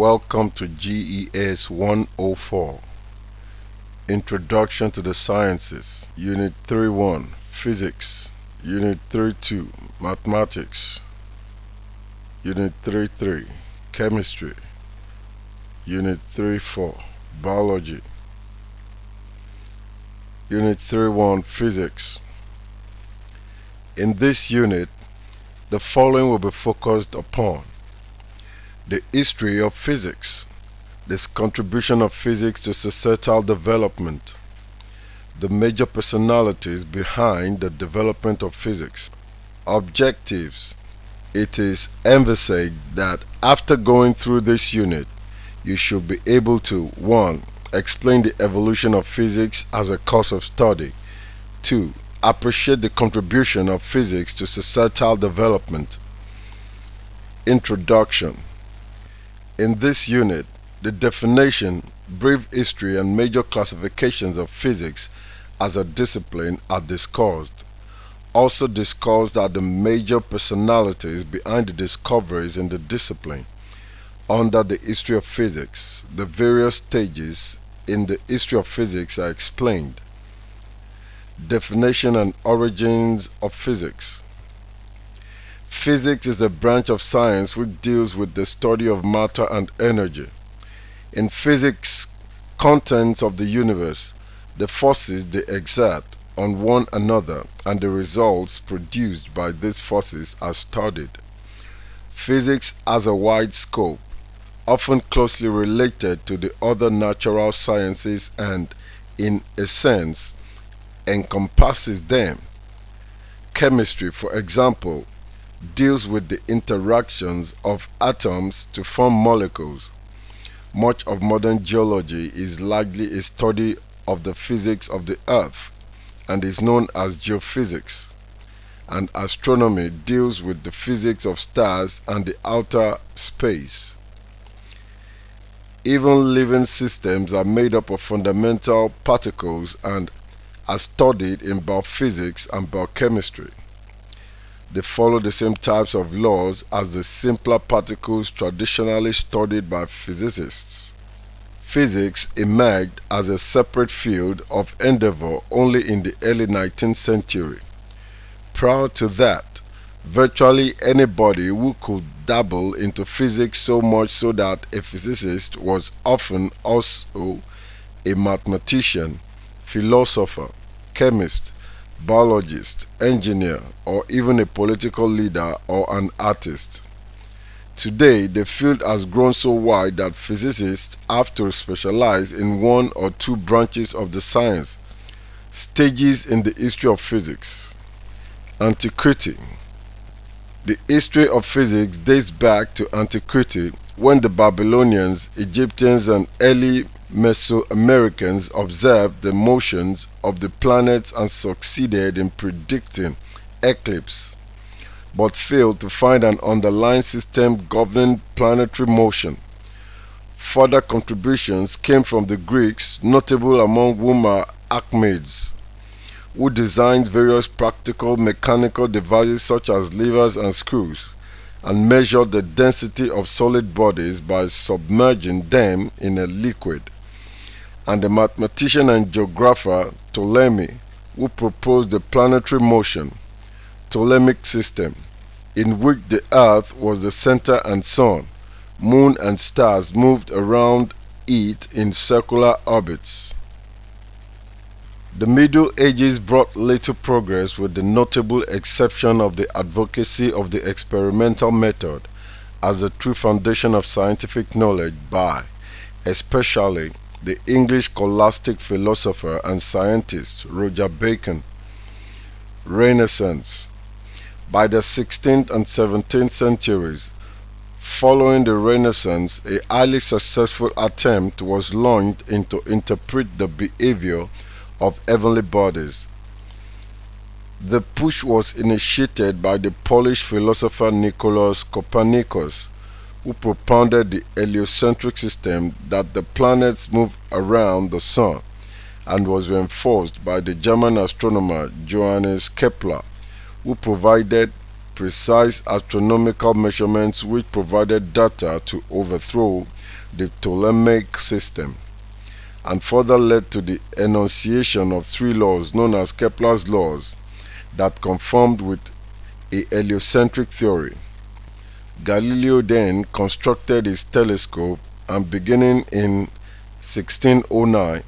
Welcome to GES 104, Introduction to the Sciences, Unit 3.1, Physics, Unit 3.2, Mathematics, Unit 3.3, Chemistry, Unit 3.4, Biology, Unit 3.1, Physics. In this unit, the following will be focused upon: the history of physics, the contribution of physics to societal development, the major personalities behind the development of physics. Objectives. It is envisaged that after going through this unit, you should be able to 1. Explain the evolution of physics as a course of study. 2. Appreciate the contribution of physics to societal development. Introduction. In this unit, the definition, brief history, and major classifications of physics as a discipline are discussed. Also discussed are the major personalities behind the discoveries in the discipline. Under the history of physics, the various stages in the history of physics are explained. Definition and origins of physics. Physics is a branch of science which deals with the study of matter and energy. In physics, contents of the universe, the forces they exert on one another, and the results produced by these forces are studied. Physics has a wide scope, often closely related to the other natural sciences and, in a sense, encompasses them. Chemistry, for example, deals with the interactions of atoms to form molecules. Much of modern geology is largely a study of the physics of the earth and is known as geophysics. And astronomy deals with the physics of stars and the outer space. Even living systems are made up of fundamental particles and are studied in biophysics and biochemistry. They follow the same types of laws as the simpler particles traditionally studied by physicists. Physics emerged as a separate field of endeavor only in the early 19th century. Prior to that, virtually anybody who could dabble into physics, so much so that a physicist was often also a mathematician, philosopher, chemist, biologist, engineer, or even a political leader or an artist. Today, the field has grown so wide that physicists have to specialize in one or two branches of the science. Stages in the history of physics. Antiquity. The history of physics dates back to antiquity, when the Babylonians, Egyptians, and early Mesoamericans observed the motions of the planets and succeeded in predicting eclipses, but failed to find an underlying system governing planetary motion. Further contributions came from the Greeks, notable among whom are Archimedes, who designed various practical mechanical devices such as levers and screws, and measured the density of solid bodies by submerging them in a liquid, and the mathematician and geographer Ptolemy, who proposed the planetary motion, Ptolemaic system, in which the Earth was the center and Sun, Moon, and stars moved around it in circular orbits. The Middle Ages brought little progress, with the notable exception of the advocacy of the experimental method as the true foundation of scientific knowledge by, especially, the English scholastic philosopher and scientist Roger Bacon. Renaissance. By the 16th and 17th centuries, following the Renaissance, a highly successful attempt was launched to interpret the behavior of heavenly bodies. The push was initiated by the Polish philosopher Nicolaus Copernicus, who propounded the heliocentric system that the planets move around the Sun, and was reinforced by the German astronomer Johannes Kepler, who provided precise astronomical measurements which provided data to overthrow the Ptolemaic system, and further led to the enunciation of three laws known as Kepler's laws that conformed with a heliocentric theory. Galileo then constructed his telescope and, beginning in 1609,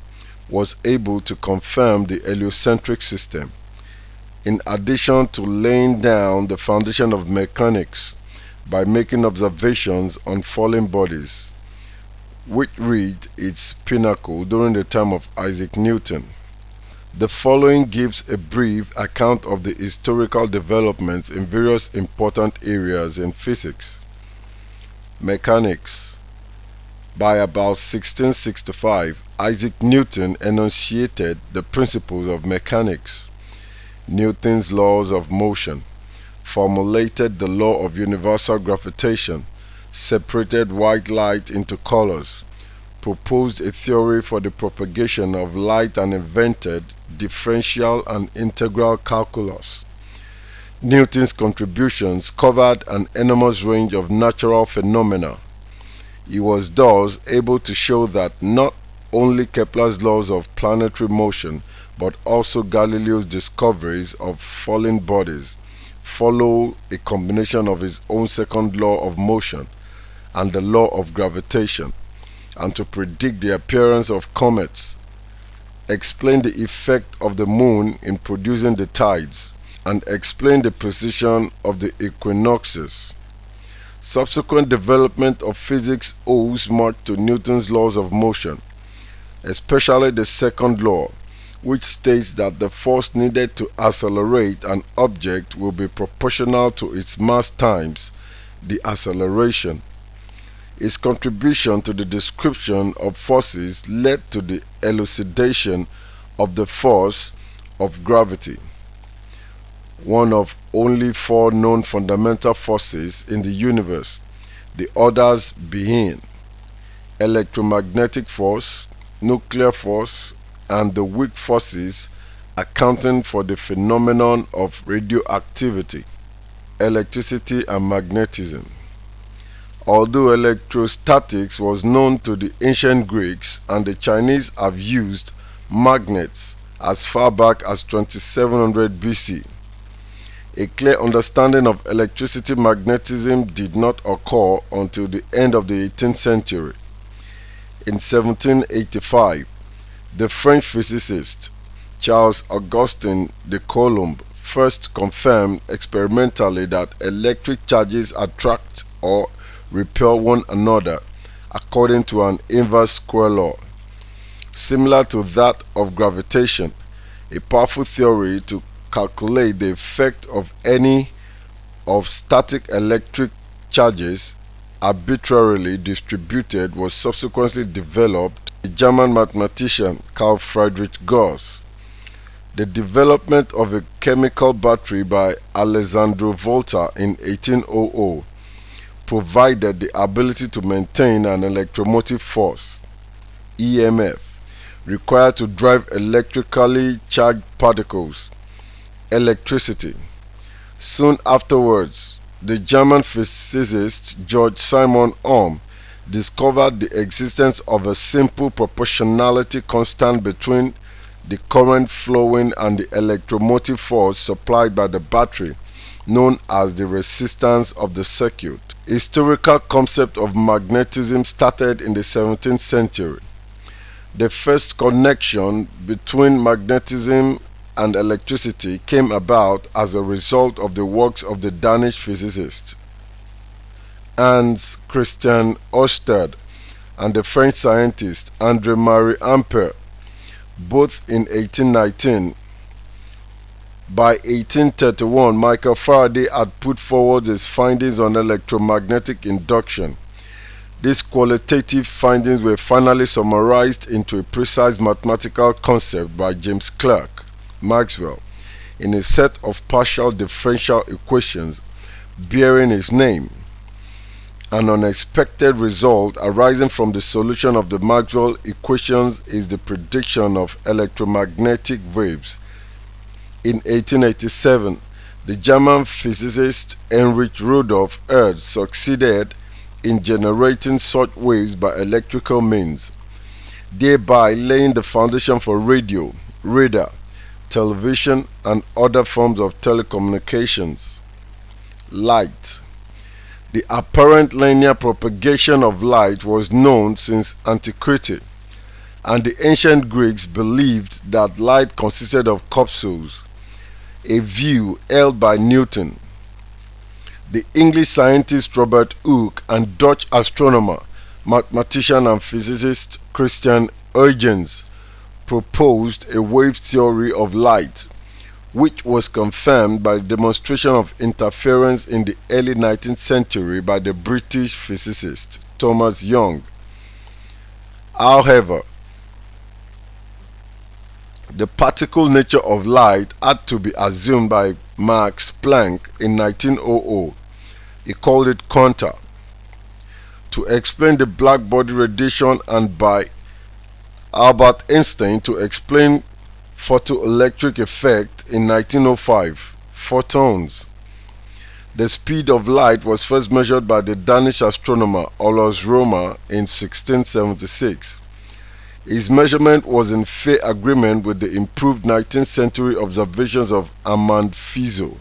was able to confirm the heliocentric system, in addition to laying down the foundation of mechanics by making observations on falling bodies, which reached its pinnacle during the time of Isaac Newton. The following gives a brief account of the historical developments in various important areas in physics. Mechanics. By about 1665, Isaac Newton enunciated the principles of mechanics. Newton's laws of motion, formulated the law of universal gravitation, separated white light into colors, proposed a theory for the propagation of light, and invented differential and integral calculus. Newton's contributions covered an enormous range of natural phenomena. He was thus able to show that not only Kepler's laws of planetary motion, but also Galileo's discoveries of falling bodies follow a combination of his own second law of motion and the law of gravitation, and to predict the appearance of comets, explain the effect of the moon in producing the tides, and explain the precession of the equinoxes. Subsequent development of physics owes much to Newton's laws of motion, especially the second law, which states that the force needed to accelerate an object will be proportional to its mass times the acceleration. His contribution to the description of forces led to the elucidation of the force of gravity, one of only four known fundamental forces in the universe, the others being electromagnetic force, nuclear force, and the weak forces accounting for the phenomenon of radioactivity, electricity, and magnetism. Although electrostatics was known to the ancient Greeks, and the Chinese have used magnets as far back as 2700 BC, a clear understanding of electricity magnetism did not occur until the end of the 18th century. In 1785, the French physicist Charles Augustin de Coulomb first confirmed experimentally that electric charges attract or repel one another according to an inverse square law, similar to that of gravitation, a powerful theory to calculate the effect of any of static electric charges arbitrarily distributed was subsequently developed by the German mathematician Carl Friedrich Gauss. The development of a chemical battery by Alessandro Volta in 1800 provided the ability to maintain an electromotive force, EMF, required to drive electrically charged particles, electricity. Soon afterwards, the German physicist George Simon Ohm discovered the existence of a simple proportionality constant between the current flowing and the electromotive force supplied by the battery, known as the resistance of the circuit. Historical concept of magnetism started in the 17th century. The first connection between magnetism and electricity came about as a result of the works of the Danish physicist Hans Christian Ørsted and the French scientist André-Marie Ampère, both in 1819. By 1831, Michael Faraday had put forward his findings on electromagnetic induction. These qualitative findings were finally summarized into a precise mathematical concept by James Clerk Maxwell in a set of partial differential equations bearing his name. An unexpected result arising from the solution of the Maxwell equations is the prediction of electromagnetic waves. In 1887, the German physicist Heinrich Rudolf Hertz succeeded in generating such waves by electrical means, thereby laying the foundation for radio, radar, television, and other forms of telecommunications. Light. The apparent linear propagation of light was known since antiquity, and the ancient Greeks believed that light consisted of corpuscles, a view held by Newton. The English scientist Robert Hooke and Dutch astronomer, mathematician and physicist Christian Huygens proposed a wave theory of light, which was confirmed by the demonstration of interference in the early 19th century by the British physicist Thomas Young. However, the particle nature of light had to be assumed by Max Planck in 1900. He called it quanta, to explain the black body radiation, and by Albert Einstein to explain photoelectric effect in 1905, photons. The speed of light was first measured by the Danish astronomer Olaus Rømer in 1676. His measurement was in fair agreement with the improved 19th century observations of Armand Fizeau,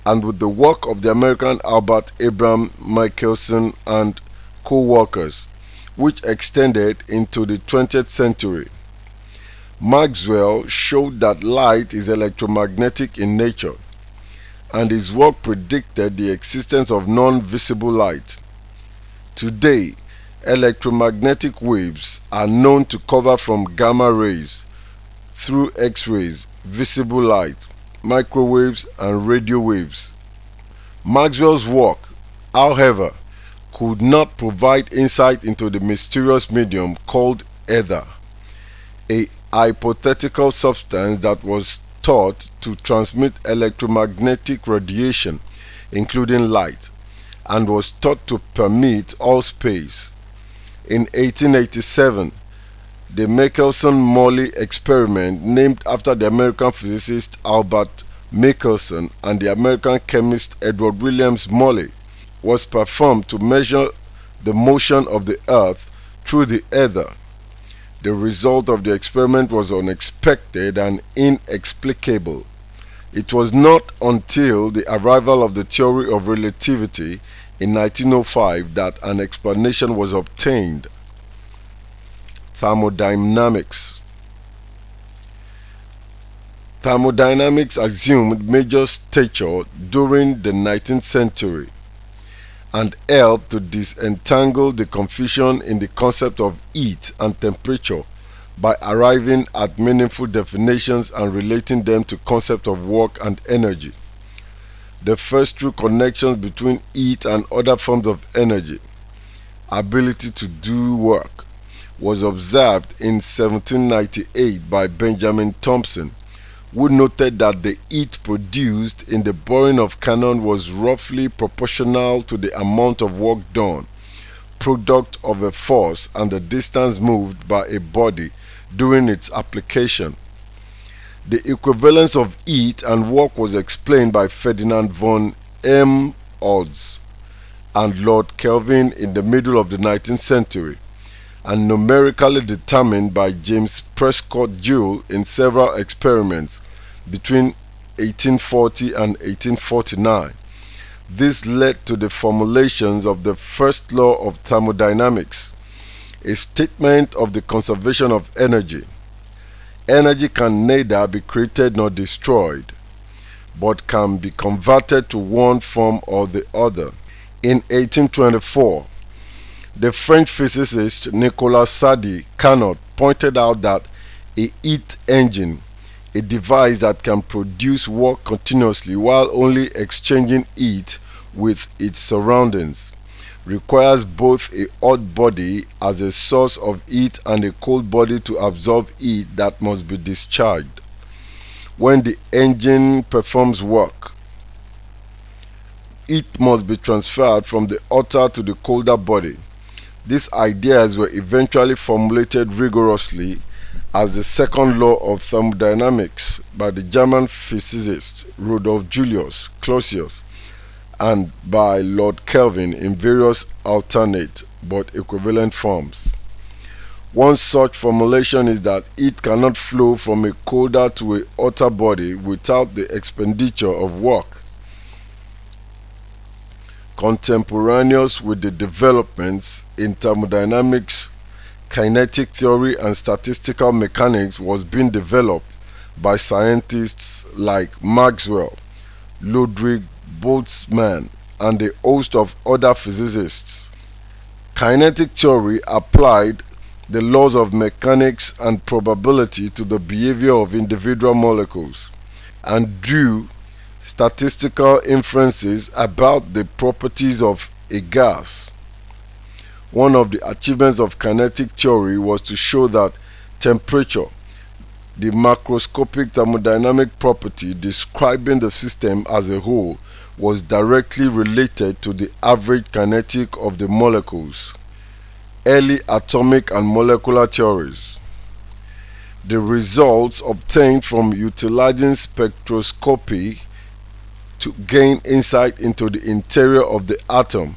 and with the work of the American Albert Abraham Michelson and co-workers, which extended into the 20th century. Maxwell showed that light is electromagnetic in nature, and his work predicted the existence of non-visible light. Today, electromagnetic waves are known to cover from gamma rays through X-rays, visible light, microwaves, and radio waves. Maxwell's work, however, could not provide insight into the mysterious medium called ether, a hypothetical substance that was thought to transmit electromagnetic radiation, including light, and was thought to permeate all space. In 1887, the Michelson-Morley experiment, named after the American physicist Albert Michelson and the American chemist Edward Williams Morley, was performed to measure the motion of the Earth through the ether. The result of the experiment was unexpected and inexplicable. It was not until the arrival of the theory of relativity in 1905 that an explanation was obtained. Thermodynamics. Thermodynamics assumed major stature during the 19th century and helped to disentangle the confusion in the concept of heat and temperature by arriving at meaningful definitions and relating them to concepts of work and energy. The first true connections between heat and other forms of energy, ability to do work, was observed in 1798 by Benjamin Thompson, who noted that the heat produced in the boring of cannon was roughly proportional to the amount of work done, product of a force and the distance moved by a body during its application. The equivalence of heat and work was explained by Ferdinand von Helmholtz and Lord Kelvin in the middle of the 19th century, and numerically determined by James Prescott Joule in several experiments between 1840 and 1849. This led to the formulations of the first law of thermodynamics, a statement of the conservation of energy. Energy can neither be created nor destroyed, but can be converted to one form or the other. In 1824, the French physicist Nicolas Sadi-Carnot pointed out that a heat engine, a device that can produce work continuously while only exchanging heat with its surroundings, requires both a hot body as a source of heat and a cold body to absorb heat that must be discharged. When the engine performs work, heat must be transferred from the hotter to the colder body. These ideas were eventually formulated rigorously as the second law of thermodynamics by the German physicist Rudolf Julius Clausius and by Lord Kelvin in various alternate but equivalent forms. One such formulation is that heat cannot flow from a colder to a hotter body without the expenditure of work. Contemporaneous with the developments in thermodynamics, kinetic theory and statistical mechanics was being developed by scientists like Maxwell, Ludwig Boltzmann, and a host of other physicists. Kinetic theory applied the laws of mechanics and probability to the behavior of individual molecules and drew statistical inferences about the properties of a gas. One of the achievements of kinetic theory was to show that temperature, the macroscopic thermodynamic property describing the system as a whole, was directly related to the average kinetic of the molecules. Early atomic and molecular theories. The results obtained from utilizing spectroscopy to gain insight into the interior of the atom,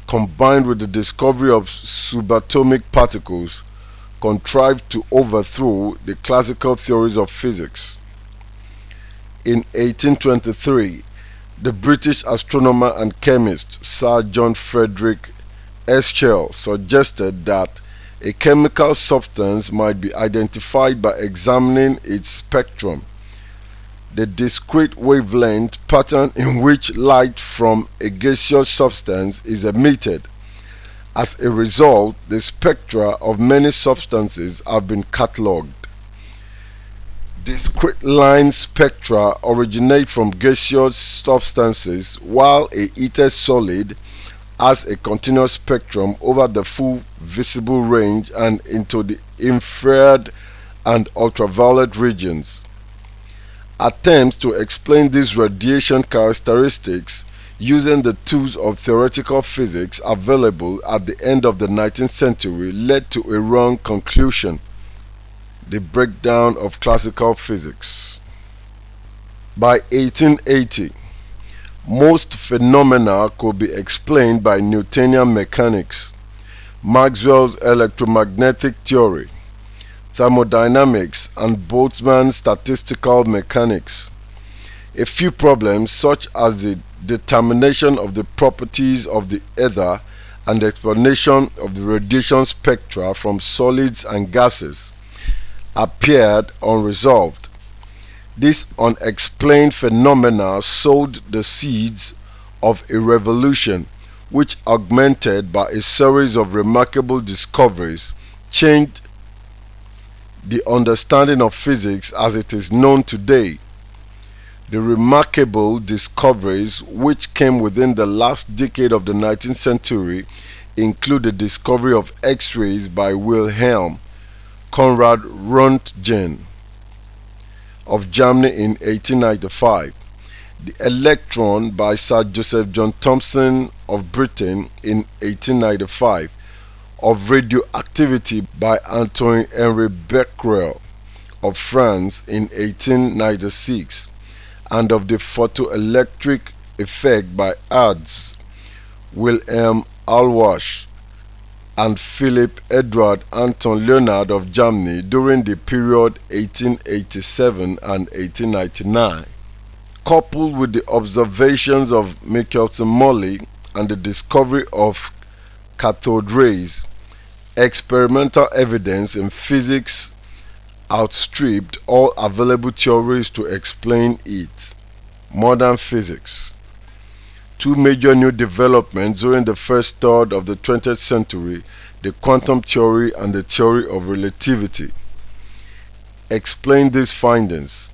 combined with the discovery of subatomic particles, contrived to overthrow the classical theories of physics. In 1823, the British astronomer and chemist Sir John Frederick Herschel suggested that a chemical substance might be identified by examining its spectrum, the discrete wavelength pattern in which light from a gaseous substance is emitted. As a result, the spectra of many substances have been catalogued. Discrete line spectra originate from gaseous substances, while a heated solid has a continuous spectrum over the full visible range and into the infrared and ultraviolet regions. Attempts to explain these radiation characteristics using the tools of theoretical physics available at the end of the 19th century led to a wrong conclusion: the breakdown of classical physics. By 1880, most phenomena could be explained by Newtonian mechanics, Maxwell's electromagnetic theory, thermodynamics, and Boltzmann's statistical mechanics. A few problems, such as the determination of the properties of the ether and the explanation of the radiation spectra from solids and gases, appeared unresolved. These unexplained phenomena sowed the seeds of a revolution which, augmented by a series of remarkable discoveries, changed the understanding of physics as it is known today. The remarkable discoveries which came within the last decade of the 19th century include the discovery of X-rays by Wilhelm Conrad Röntgen of Germany in 1895, the electron by Sir Joseph John Thomson of Britain in 1895, of radioactivity by Antoine Henri Becquerel of France in 1896, and of the photoelectric effect by Ernst Wilhelm Auerbach and Philipp Eduard Anton Leonhard of Germany during the period 1887 and 1899. Coupled with the observations of Michelson-Morley and the discovery of cathode rays, experimental evidence in physics outstripped all available theories to explain it. Modern physics. Two major new developments during the first third of the 20th century, the quantum theory and the theory of relativity, explained these findings,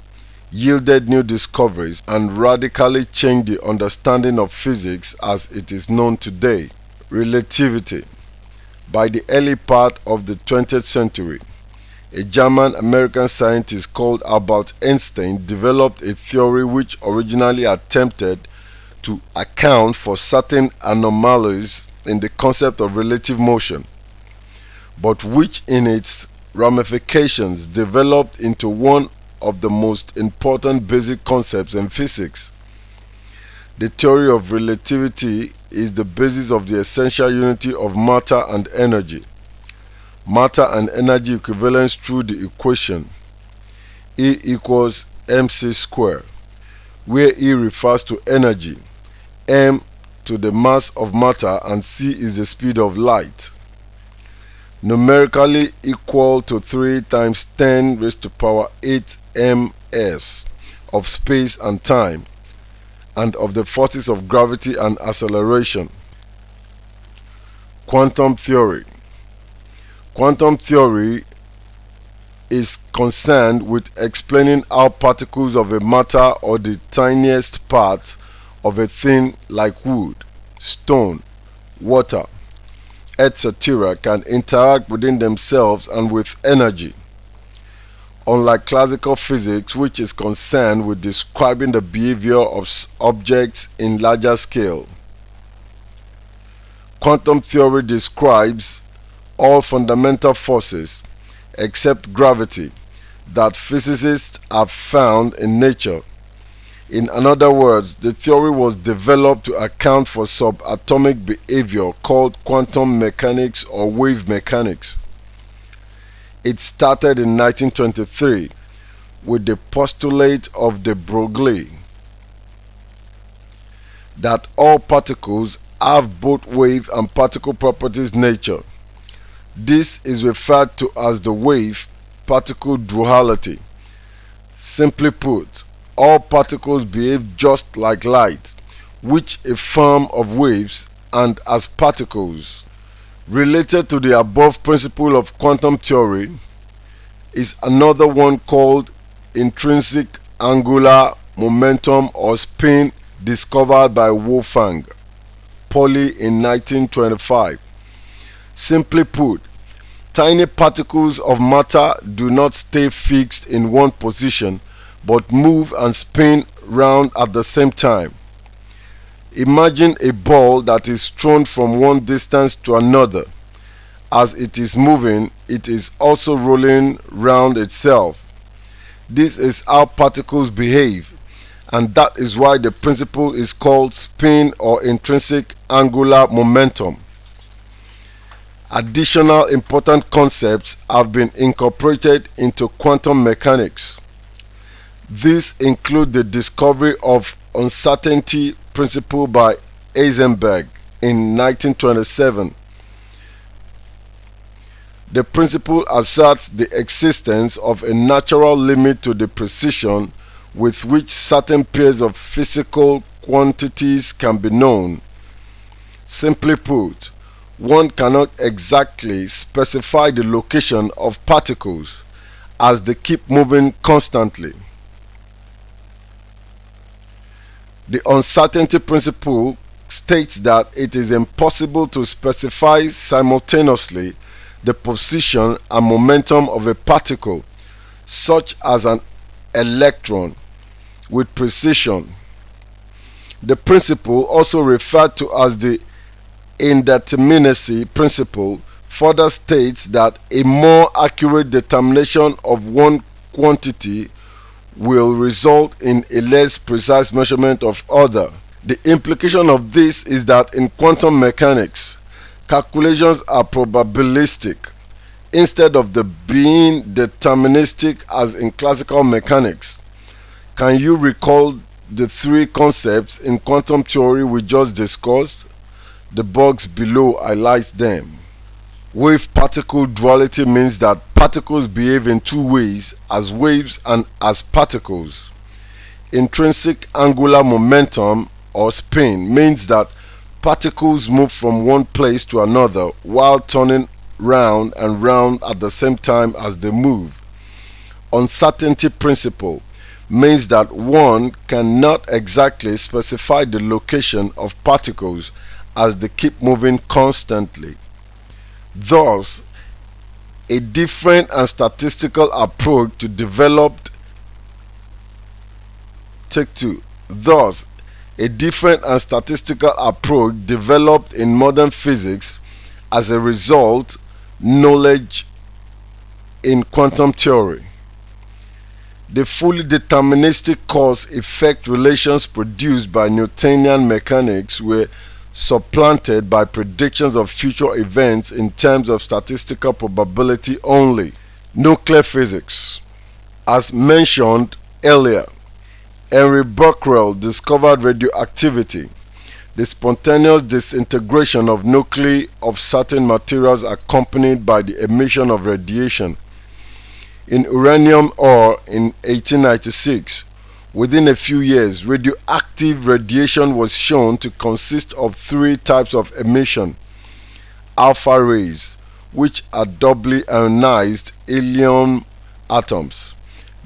yielded new discoveries, and radically changed the understanding of physics as it is known today. Relativity. By the early part of the 20th century, a German-American scientist called Albert Einstein developed a theory which originally attempted to account for certain anomalies in the concept of relative motion, but which in its ramifications developed into one of the most important basic concepts in physics. The theory of relativity is the basis of the essential unity of matter and energy. Matter and energy equivalence through the equation E equals mc squared, where E refers to energy, m to the mass of matter, and c is the speed of light. Numerically equal to 3 times 10 raised to power 8 ms of space and time, and of the forces of gravity and acceleration. Quantum theory. Quantum theory is concerned with explaining how particles of a matter or the tiniest part of a thing like wood, stone, water, etc. can interact within themselves and with energy. Unlike classical physics, which is concerned with describing the behavior of objects in larger scale, quantum theory describes all fundamental forces, except gravity, that physicists have found in nature. In other words, the theory was developed to account for subatomic behavior called quantum mechanics or wave mechanics. It started in 1923 with the postulate of de Broglie that all particles have both wave and particle properties nature. This is referred to as the wave-particle duality. Simply put, all particles behave just like light, which a form of waves, and as particles. Related to the above principle of quantum theory is another one called intrinsic angular momentum or spin, discovered by Wolfgang Pauli in 1925. Simply put, tiny particles of matter do not stay fixed in one position but move and spin round at the same time. Imagine a ball that is thrown from one distance to another. As it is moving, it is also rolling round itself. This is how particles behave, and that is why the principle is called spin or intrinsic angular momentum. Additional important concepts have been incorporated into quantum mechanics. These include the discovery of uncertainty principle by Heisenberg in 1927. The principle asserts the existence of a natural limit to the precision with which certain pairs of physical quantities can be known. Simply put, one cannot exactly specify the location of particles as they keep moving constantly. The uncertainty principle states that it is impossible to specify simultaneously the position and momentum of a particle, such as an electron, with precision. The principle, also referred to as the indeterminacy principle, further states that a more accurate determination of one quantity will result in a less precise measurement of other. The implication of this is that in quantum mechanics, calculations are probabilistic instead of being deterministic as in classical mechanics. Can you recall the three concepts in quantum theory we just discussed? The box below highlights them. Wave-particle duality means that particles behave in two ways, as waves and as particles. Intrinsic angular momentum or spin means that particles move from one place to another while turning round and round at the same time as they move. Uncertainty principle means that one cannot exactly specify the location of particles as they keep moving constantly. Thus, a different and statistical approach to developed Thus, a different and statistical approach developed in modern physics as a result knowledge in quantum theory. The fully deterministic cause-effect relations produced by Newtonian mechanics were supplanted by predictions of future events in terms of statistical probability only. Nuclear physics. As mentioned earlier, Henry Becquerel discovered radioactivity, the spontaneous disintegration of nuclei of certain materials accompanied by the emission of radiation. In uranium ore in 1896, within a few years, radioactive radiation was shown to consist of three types of emission: alpha rays, which are doubly ionized helium atoms;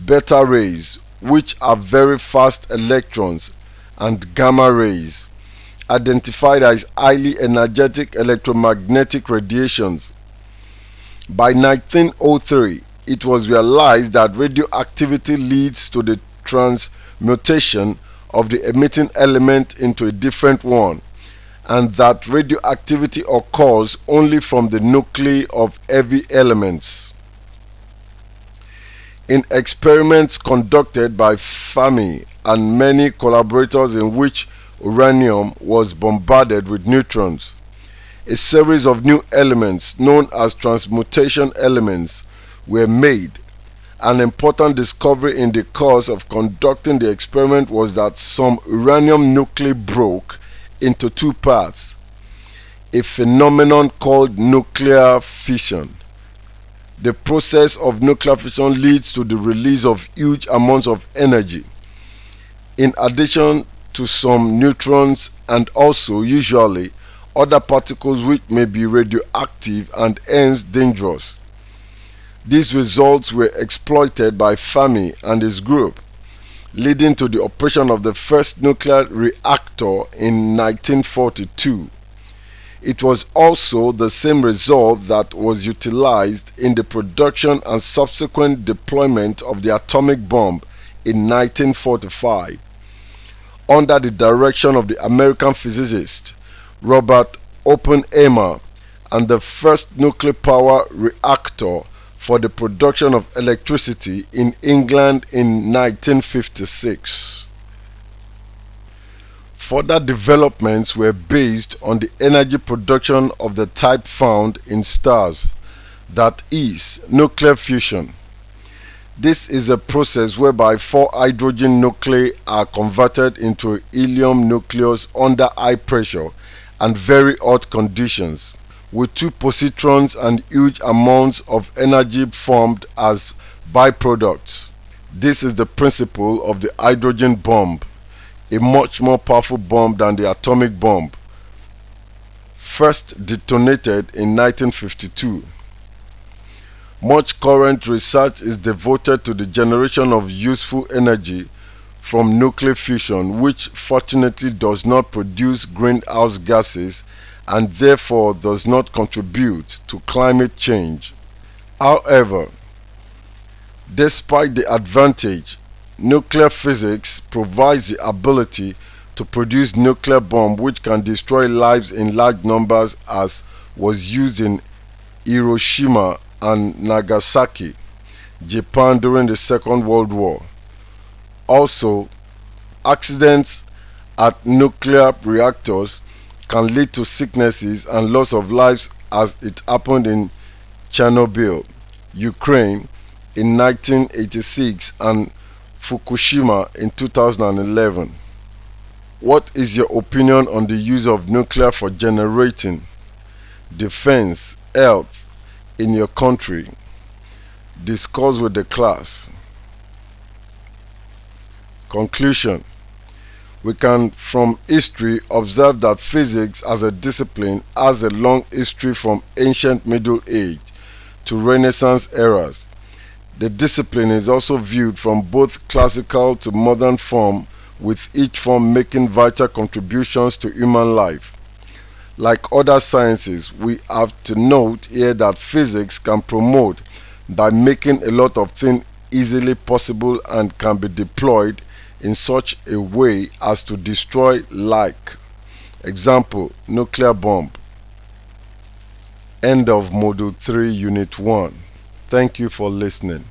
beta rays, which are very fast electrons; and gamma rays, identified as highly energetic electromagnetic radiations. By 1903, it was realized that radioactivity leads to the transmutation of the emitting element into a different one, and that radioactivity occurs only from the nuclei of heavy elements. In experiments conducted by Fermi and many collaborators in which uranium was bombarded with neutrons, a series of new elements known as transmutation elements were made. An important discovery in the course of conducting the experiment was that some uranium nuclei broke into two parts, a phenomenon called nuclear fission. The process of nuclear fission leads to the release of huge amounts of energy, in addition to some neutrons and also, usually, other particles which may be radioactive and hence dangerous. These results were exploited by Fermi and his group, leading to the operation of the first nuclear reactor in 1942. It was also the same result that was utilized in the production and subsequent deployment of the atomic bomb in 1945. Under the direction of the American physicist Robert Oppenheimer, and the first nuclear power reactor for the production of electricity in England in 1956. Further developments were based on the energy production of the type found in stars, that is, nuclear fusion. This is a process whereby four hydrogen nuclei are converted into a helium nucleus under high pressure and very hot conditions, with two positrons and huge amounts of energy formed as byproducts. This is the principle of the hydrogen bomb, a much more powerful bomb than the atomic bomb, first detonated in 1952. Much current research is devoted to the generation of useful energy from nuclear fusion, which fortunately does not produce greenhouse gases and therefore does not contribute to climate change. However, despite the advantage, nuclear physics provides the ability to produce nuclear bomb which can destroy lives in large numbers, as was used in Hiroshima and Nagasaki, Japan during the Second World War. Also, accidents at nuclear reactors can lead to sicknesses and loss of lives, as it happened in Chernobyl, Ukraine in 1986 and Fukushima in 2011. What is your opinion on the use of nuclear for generating, defense, health in your country? Discuss with the class. Conclusion. We can from history observe that physics as a discipline has a long history from ancient Middle Age to Renaissance eras. The discipline is also viewed from both classical to modern form, with each form making vital contributions to human life. Like other sciences, we have to note here that physics can promote by making a lot of things easily possible and can be deployed in such a way as to destroy, like example, nuclear bomb. End of Module 3 Unit 1. Thank you for listening.